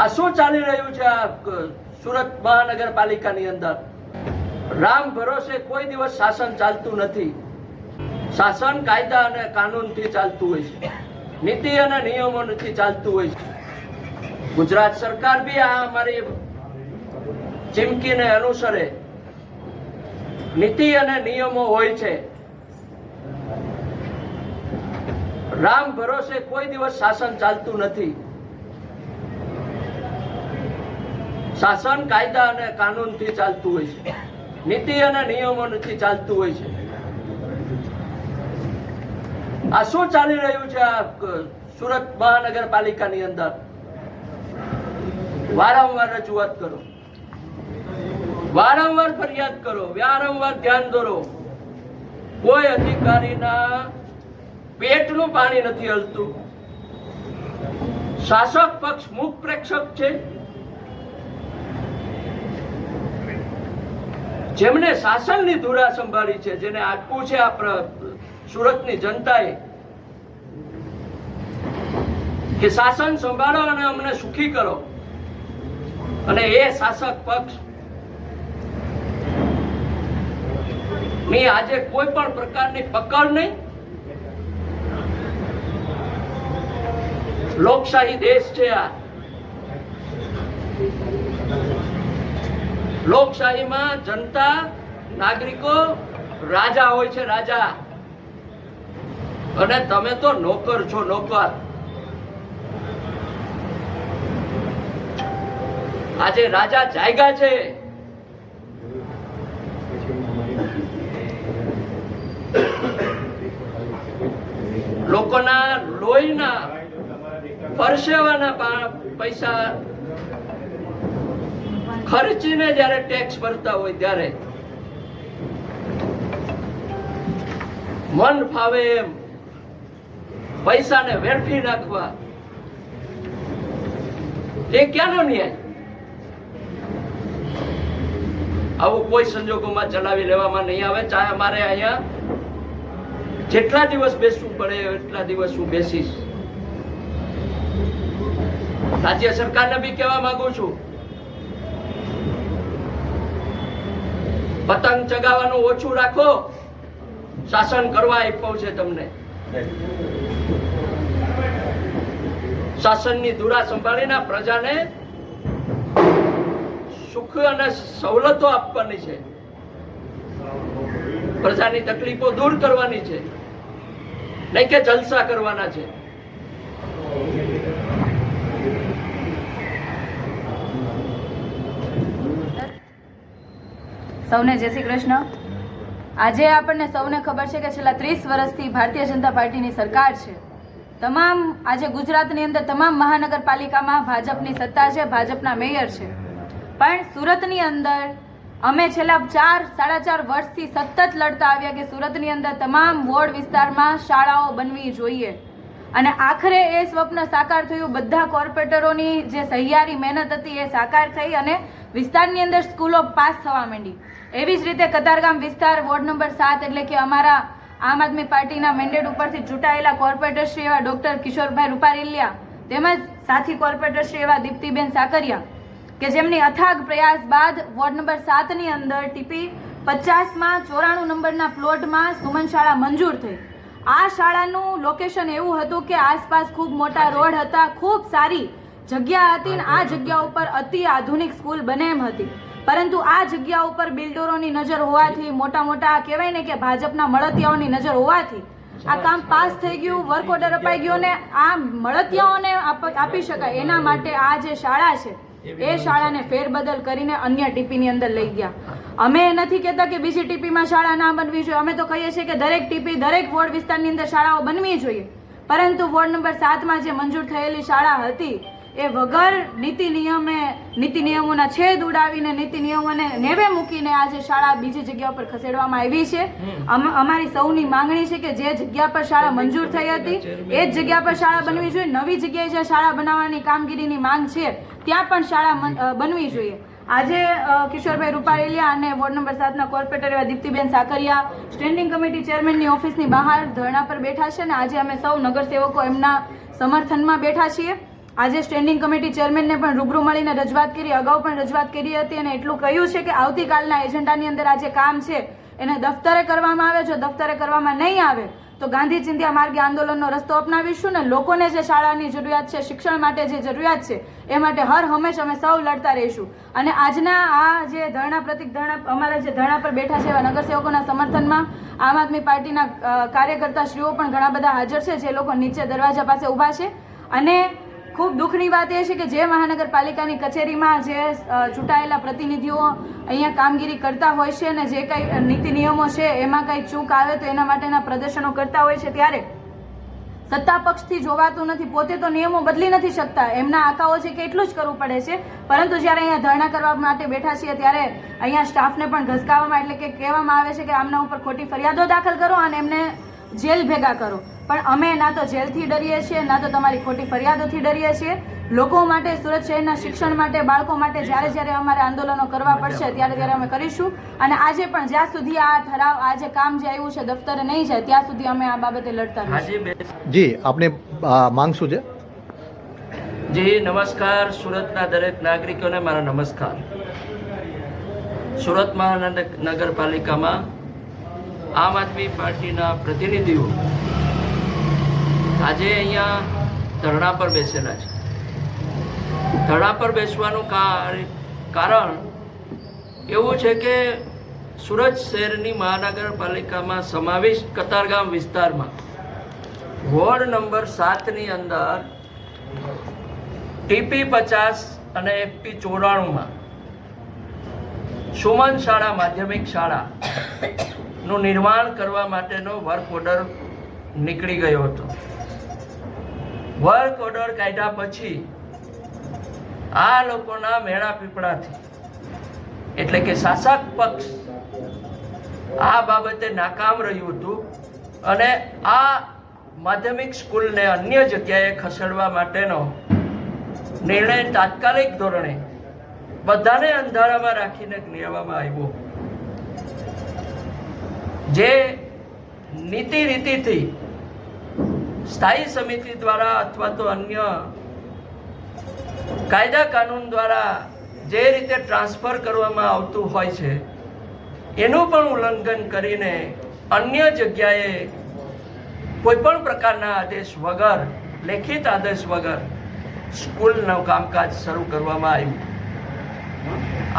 આ શું ચાલી રહ્યું છે આ સુરત મહાનગરપાલિકાની અંદર? રામ ભરોસે કોઈ દિવસ શાસન ચાલતું નથી. શાસન કાયદા અને કાનૂનથી ચાલતું હોય છે, નીતિ અને નિયમોથી ચાલતું હોય છે. ગુજરાત સરકાર બી આ અમારી ચીમકીને અનુસરે. નીતિ અને નિયમો હોય છે. રામ ભરોસે કોઈ દિવસ શાસન ચાલતું નથી. શાસન કાયદા અને કાનૂનથી ચાલતું હોય છે, નીતિ અને નિયમોથી ચાલતું હોય છે. આ શું ચાલી રહ્યું છે આ સુરત મહાનગરપાલિકાની અંદર? વારંવાર રજૂઆત કરો, વારંવાર ફરિયાદ કરો, વારંવાર ધ્યાન દોરો. કોઈ અધિકારીના પેટનું પાણી નથી હલતું. શાસક પક્ષ મુખ પ્રેક્ષક છે. જેમને શાસનની ધુરા સંભાળી છે, જેને આપવું છે આ સુરતની જનતાએ કે શાસન સંભાળો અને અમને સુખી કરો, અને એ શાસક પક્ષ ની આજે કોઈ પણ પ્રકારની પકડ નહીં. લોકશાહી દેશ છે આ. લોકશાહીમાં જનતા, નાગરિકો રાજા હોય છે, રાજા. અને તમે તો નોકર છો, નોકર. આજે રાજા જાયગા છે. લોકોના લોહીના પરસેવાના પૈસા ખર્ચીને જયારે ટેક્સ ભરતા હોય ત્યારે મન ફાવે એમ પૈસાને વેડફી નાખવા, એ ક્યાંનો ન્યાય? આવું કોઈ સંજોગોમાં ચલાવી લેવામાં નહીં આવે. ચાહે અમારે અહીંયા જેટલા દિવસ બેસવું પડે એટલા દિવસ હું બેસીશ. રાજ્ય સરકારને બી કહેવા માંગુ છું, પતંગ ચગાવવાનું ઓછું રાખો. શાસન કરવા આપ્યું છે તમને. શાસનની ધુરા સંભાળીને પ્રજાને સુખ અને સવલતો આપવાની છે. પ્રજાની તકલીફો દૂર કરવાની છે, નહીં કે જલસા કરવાના છે. સૌને જય શ્રી કૃષ્ણ. આજે આપણને સૌને ખબર છે કે છેલ્લા 30 વર્ષથી ભારતીય જનતા પાર્ટીની સરકાર છે. તમામ આજે ગુજરાતની અંદર તમામ મહાનગરપાલિકામાં ભાજપની સત્તા છે, ભાજપના મેયર છે. પણ સુરતની અંદર અમે છેલ્લા 4-4.5 વર્ષથી સતત લડતા આવ્યા કે સુરતની અંદર તમામ વોર્ડ વિસ્તારમાં શાળાઓ બનવી જોઈએ. અને આખરે એ સ્વપ્ન સાકાર થયું. બધા કોર્પોરેટરોની જે સહિયારી મહેનત હતી એ સાકાર થઈ અને વિસ્તારની અંદર સ્કૂલો પાસ થવા માંડી. એવી જ રીતે કતારગામ વિસ્તાર વોર્ડ નંબર 7 એટલે કે અમારા આમ આદમી પાર્ટીના મેન્ડેટ ઉપરથી ચૂંટાયેલા કોર્પોરેટર શ્રી એવા ડોક્ટર કિશોરભાઈ રૂપારેલિયા તેમજ સાથી કોર્પોરેટર શ્રી એવા દીપ્તિબેન સાકરિયા કે જેમની અથાગ પ્રયાસ બાદ વોર્ડ નંબર 7 ની અંદર ટીપી 50માં 94 નંબરના પ્લોટમાં સુમન શાળા મંજૂર થઈ. આ શાળાનું લોકેશન એવું હતું કે આસપાસ ખૂબ મોટા રોડ હતા, ખૂબ સારી જગ્યા હતી અને આ જગ્યા ઉપર અતિ આધુનિક સ્કૂલ બને એમ હતી. પરંતુ આ જગ્યા ઉપર બિલ્ડરોની નજર હોવાથી, મોટા મોટા કહેવાય ને કે ભાજપના મળતિયાઓની નજર હોવાથી આ કામ પાસ થઈ ગયું, વર્ક ઓર્ડર અપાઈ ગયો ને આ મળતિયાઓને આપી શકાય એના માટે આ જે શાળા છે એ શાળાને ફેરબદલ કરીને અન્ય ટીપીની અંદર લઈ ગયા. અમે નથી કહેતા કે બીજી ટીપીમાં શાળા ના બનવી જોઈએ. અમે તો કહીએ છીએ કે દરેક ટીપી, દરેક વોર્ડ વિસ્તારની અંદર શાળાઓ બનવી જોઈએ. પરંતુ વોર્ડ નંબર 7માં જે મંજૂર થયેલી શાળા હતી એ વગર નીતિ નિયમોના છેદ ઉડાવીને, નીતિ નિયમોને નેવે મૂકીને આ જે શાળા બીજી જગ્યા પર ખસેડવામાં આવી છે. અમારી સૌની માંગણી છે કે જે જગ્યા પર શાળા મંજૂર થઈ હતી એ જ જગ્યા પર શાળા બનવી જોઈએ. નવી જગ્યાએ જે શાળા બનાવવાની કામગીરીની માંગ છે ત્યાં પણ શાળા બનવી જોઈએ. આજે કિશોરભાઈ રૂપારેલિયા અને વોર્ડ નંબર 7ના કોર્પોરેટર એવા દીપ્તિબેન સાકરિયા સ્ટેન્ડિંગ કમિટી ચેરમેનની ઓફિસની બહાર ધરણા પર બેઠા છે અને આજે અમે સૌ નગરસેવકો એમના સમર્થનમાં બેઠા છીએ. આજે સ્ટેન્ડિંગ કમિટી ચેરમેનને પણ રૂબરૂ મળીને રજૂઆત કરી, અગાઉ પણ રજૂઆત કરી હતી અને એટલું કહ્યું છે કે આવતીકાલના એજન્ડાની અંદર આ જે કામ છે એને દફતરે કરવામાં આવે. જો દફતરે કરવામાં નહીં આવે તો ગાંધી ચિંધ્યા માર્ગે આંદોલનનો રસ્તો અપનાવીશું ને લોકોને જે શાળાની જરૂરિયાત છે, શિક્ષણ માટે જે જરૂરિયાત છે એ માટે હર હંમેશ અમે સૌ લડતા રહીશું. અને આજના આ જે ધરણા પ્રતિક ધરણા અમારા જે ધરણા પર બેઠા છે એવા નગરસેવકોના સમર્થનમાં આમ આદમી પાર્ટીના કાર્યકર્તા શ્રીઓ પણ ઘણા બધા હાજર છે, જે લોકો નીચે દરવાજા પાસે ઊભા છે. અને ખૂબ દુઃખની વાત એ છે કે જે મહાનગરપાલિકાની કચેરીમાં જે ચૂંટાયેલા પ્રતિનિધિઓ અહીંયા કામગીરી કરતા હોય છે અને જે કંઈ નીતિ નિયમો છે એમાં કંઈ ચૂક આવે તો એના માટેના પ્રદર્શનો કરતા હોય છે, ત્યારે સત્તા પક્ષથી જોવાતું નથી. પોતે તો નિયમો બદલી નથી શકતા, એમના આકાઓ છે કે એટલું જ કરવું પડે છે. પરંતુ જ્યારે અહીંયા ધરણા કરવા માટે બેઠા છીએ ત્યારે અહીંયા સ્ટાફને પણ ઘસકાવવામાં એટલે કે કહેવામાં આવે છે કે આમના ઉપર ખોટી ફરિયાદો દાખલ કરો અને એમને જેલ ભેગા કરો. પણ અમે ના તો જેલથી ડરીએ છીએ, ના તો તમારી ખોટી ફરિયાદોથી ડરીએ છીએ. લોકો માટે, સુરત શહેરના શિક્ષણ માટે, બાળકો માટે જ્યારે જ્યારે અમારે આંદોલનો કરવા પડશે ત્યારે ત્યારે અમે કરીશું. અને આજે પણ જ્યાં સુધી આ ઠરાવ, આ જે કામ જે આવ્યું છે દફતરે નહીં જાય ત્યાં સુધી અમે આ બાબતે લડતા રહીશું. જી, આપને માંગ શું છે? જી નમસ્કાર. સુરતના દરેક નાગરિકોને મારા નમસ્કાર. સુરત મહાનગરપાલિકામાં આમ આદમી પાર્ટીના પ્રતિનિધિઓ આજે અહીંયા ધરણા પર બેસેલા છે. ધરણા પર બેસવાનું કારણ એવું છે કે સુરત શહેરની મહાનગરપાલિકામાં સમાવિષ્ટ કતારગામ વિસ્તારમાં વોર્ડ નંબર 7ની અંદર TP 50 અને FP 94માં સુમન શાળા માધ્યમિક શાળાનું નિર્માણ કરવા માટેનો વર્ક ઓર્ડર નીકળી ગયો હતો. વર્ક ઓર્ડર કાઢ્યા પછી આ લોકોના મેળા પીપળાથી એટલે કે શાસક પક્ષ આ બાબતે નાકામ રહ્યું હતું અને આ માધ્યમિક સ્કૂલને અન્ય જગ્યાએ ખસેડવા માટેનો નિર્ણય તાત્કાલિક ધોરણે બધાને અંધારામાં રાખીને લેવામાં આવ્યો. જે નીતિ રીતિથી સ્થાયી સમિતિ દ્વારા અથવા તો અન્ય કાયદા કાનૂન દ્વારા જે રીતે ટ્રાન્સફર કરવામાં આવતું હોય છે એનું પણ ઉલ્લંઘન કરીને અન્ય જગ્યાએ કોઈ પણ પ્રકારના આદેશ વગર, લેખિત આદેશ વગર સ્કૂલનું કામકાજ શરૂ કરવામાં આવ્યું.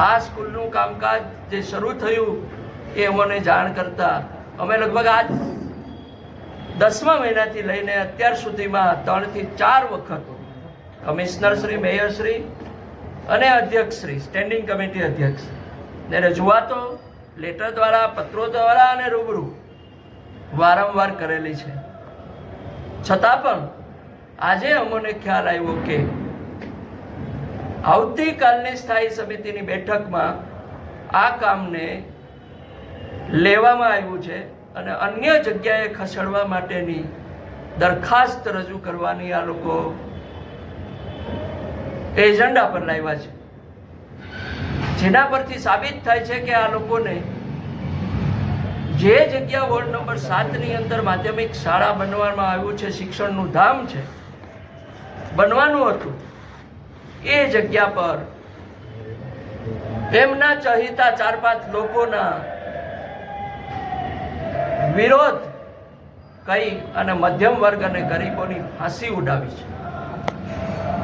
આ સ્કૂલનું કામકાજ જે શરૂ થયું એ અમને જાણ કરતા અમે લગભગ આજ 10મા મહિનાથી લઈને અત્યાર સુધીમાં 3 થી 4 વખત કમિશનર શ્રી, મેયર શ્રી અને અધ્યક્ષ શ્રી, સ્ટેન્ડિંગ કમિટી અધ્યક્ષ ને રજૂઆતો લેટર દ્વારા, પત્રો દ્વારા અને રૂબરૂ વારંવાર કરેલી છે. છતાં પણ આજે અમને ખ્યાલ આવ્યો કે આવતીકાલની સ્થાયી સમિતિની બેઠકમાં આ કામને લેવામાં આવ્યું છે અને અન્ય જગ્યાએ ખસેડવા માટેની દરખાસ્ત રજૂ કરવાની આ લોકો એજન્ડા પર લાવ્યા છે. જેના પરથી સાબિત થાય છે કે આ લોકોને જે જગ્યા વોર્ડ નંબર 7ની અંદર માધ્યમિક શાળા બનવામાં આવ્યું છે, શિક્ષણનું ધામ છે, બનવાનું હતું, એ જગ્યા પર એમના ચહિતા 4-5 લોકોના વિરોધ કહી અને મધ્યમ વર્ગ અને ગરીબોની હાંસી ઉડાવી છે.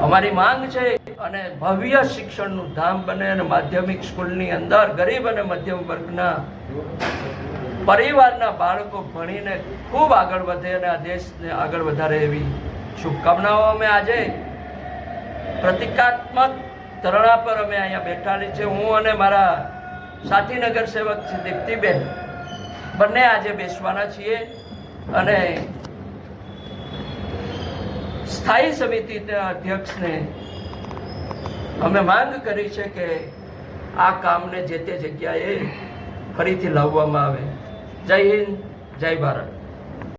અમારી માંગ છે અને ભવ્ય શિક્ષણનું ધામ બને અને માધ્યમિક સ્કૂલની અંદર ગરીબ અને મધ્યમ વર્ગના પરિવારના બાળકો ભણીને ખૂબ આગળ વધે અને આ દેશને આગળ વધારે એવી શુભકામનાઓ અમે આજે પ્રતિકાત્મક ધરણા પર અમે અહીંયા બેઠાલી છે. હું અને મારા સાથી નગરસેવક શ્રી દીપ્તિબેન બંને આજે બેસવાના છીએ અને સ્થાયી સમિતિના અધ્યક્ષને અમે માંગ કરી છે કે આ કામને જે તે જગ્યાએ ફરીથી લાવવામાં આવે. જય હિન્દ, જય ભારત.